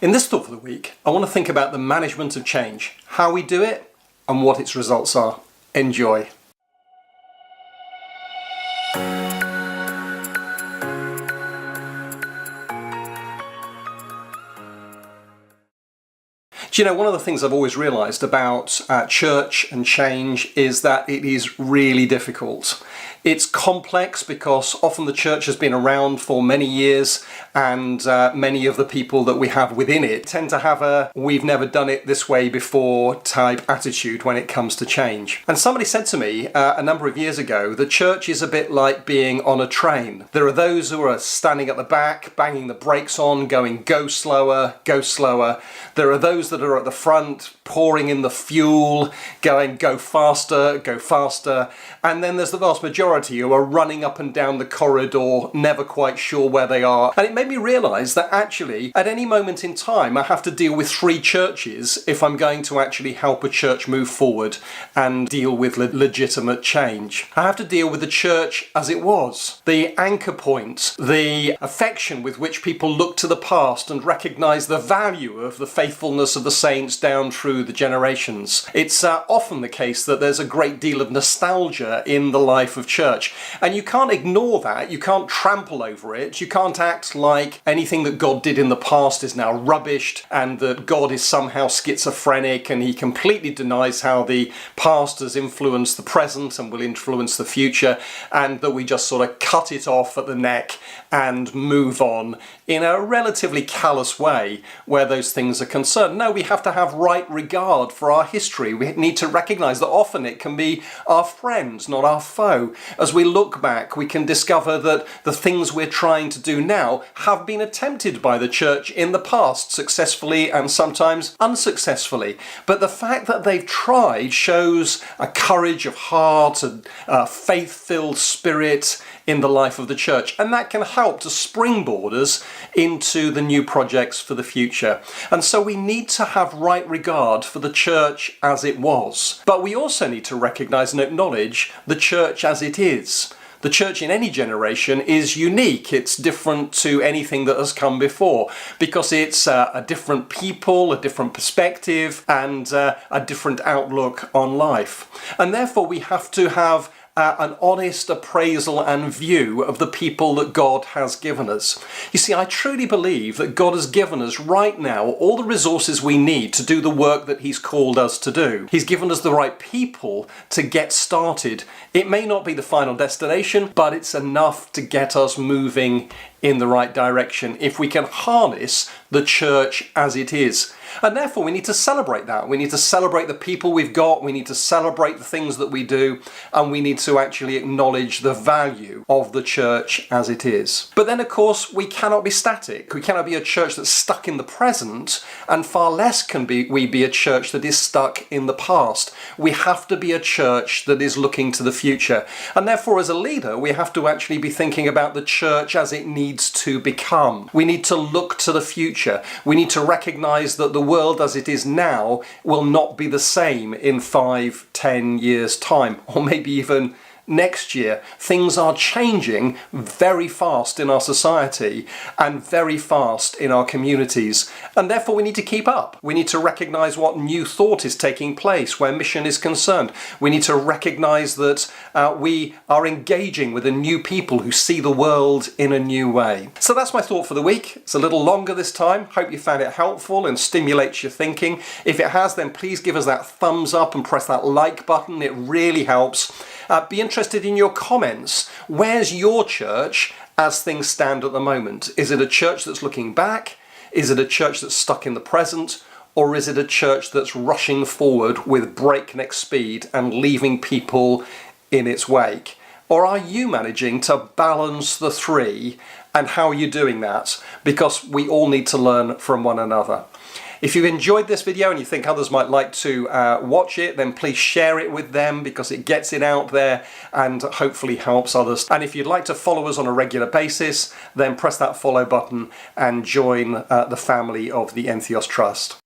In this thought for the week, I want to think about the management of change, how we do it and what its results are. Enjoy. Do you know, one of the things I've always realised about church and change is that it is really difficult. It's complex because often the church has been around for many years and many of the people that we have within it tend to have a "we've never done it this way before" type attitude when it comes to change. And somebody said to me a number of years ago, the church is a bit like being on a train. There are those who are standing at the back, banging the brakes on, going go slower, go slower. There are those that are at the front, pouring in the fuel, going go faster, go faster. And then there's the vast majority who are running up and down the corridor, never quite sure where they are. And it made me realise that actually, at any moment in time, I have to deal with three churches if I'm going to actually help a church move forward and deal with legitimate change. I have to deal with the church as it was, the anchor point, the affection with which people look to the past and recognise the value of the faithfulness of the saints down through the generations. It's often the case that there's a great deal of nostalgia in the life of church, and you can't ignore that, you can't trample over it, you can't act like anything that God did in the past is now rubbished and that God is somehow schizophrenic and he completely denies how the past has influenced the present and will influence the future, and that we just sort of cut it off at the neck and move on in a relatively callous way where those things are concerned. No, we have to have right regard for our history. We need to recognise that often it can be our friend, not our foe. As we look back, we can discover that the things we're trying to do now have been attempted by the church in the past, successfully and sometimes unsuccessfully. But the fact that they've tried shows a courage of heart, a faith-filled spirit in the life of the church, and that can help to springboard us into the new projects for the future. And so we need to have right regard for the church as it was, but we also need to recognise and acknowledge the church as it is. The church in any generation is unique. It's different to anything that has come before because it's a different people, a different perspective, and a different outlook on life. And therefore we have to have an honest appraisal and view of the people that God has given us. You see, I truly believe that God has given us right now all the resources we need to do the work that He's called us to do. He's given us the right people to get started. It may not be the final destination, but it's enough to get us moving in the right direction if we can harness the church as it is. And therefore we need to celebrate that. We need to celebrate the people we've got, we need to celebrate the things that we do, and we need to actually acknowledge the value of the church as it is. But then of course we cannot be static. We cannot be a church that's stuck in the present, and far less can we be a church that is stuck in the past. We have to be a church that is looking to the future. And therefore as a leader we have to actually be thinking about the church as it needs to become. We need to look to the future. We need to recognise that the world as it is now will not be the same in 5-10 years' time, or maybe even next year. Things are changing very fast in our society and very fast in our communities, and therefore we need to keep up. We need to recognise what new thought is taking place where mission is concerned. We need to recognise that we are engaging with a new people who see the world in a new way. So that's my thought for the week. It's a little longer this time. Hope you found it helpful and stimulates your thinking. If it has, then please give us that thumbs up and press that like button. It really helps. Be interested in your comments. Where's your church as things stand at the moment? Is it a church that's looking back? Is it a church that's stuck in the present? Or is it a church that's rushing forward with breakneck speed and leaving people in its wake? Or are you managing to balance the three, and how are you doing that? Because we all need to learn from one another. If you've enjoyed this video and you think others might like to watch it, then please share it with them because it gets it out there and hopefully helps others. And if you'd like to follow us on a regular basis, then press that follow button and join the family of the Entheos Trust.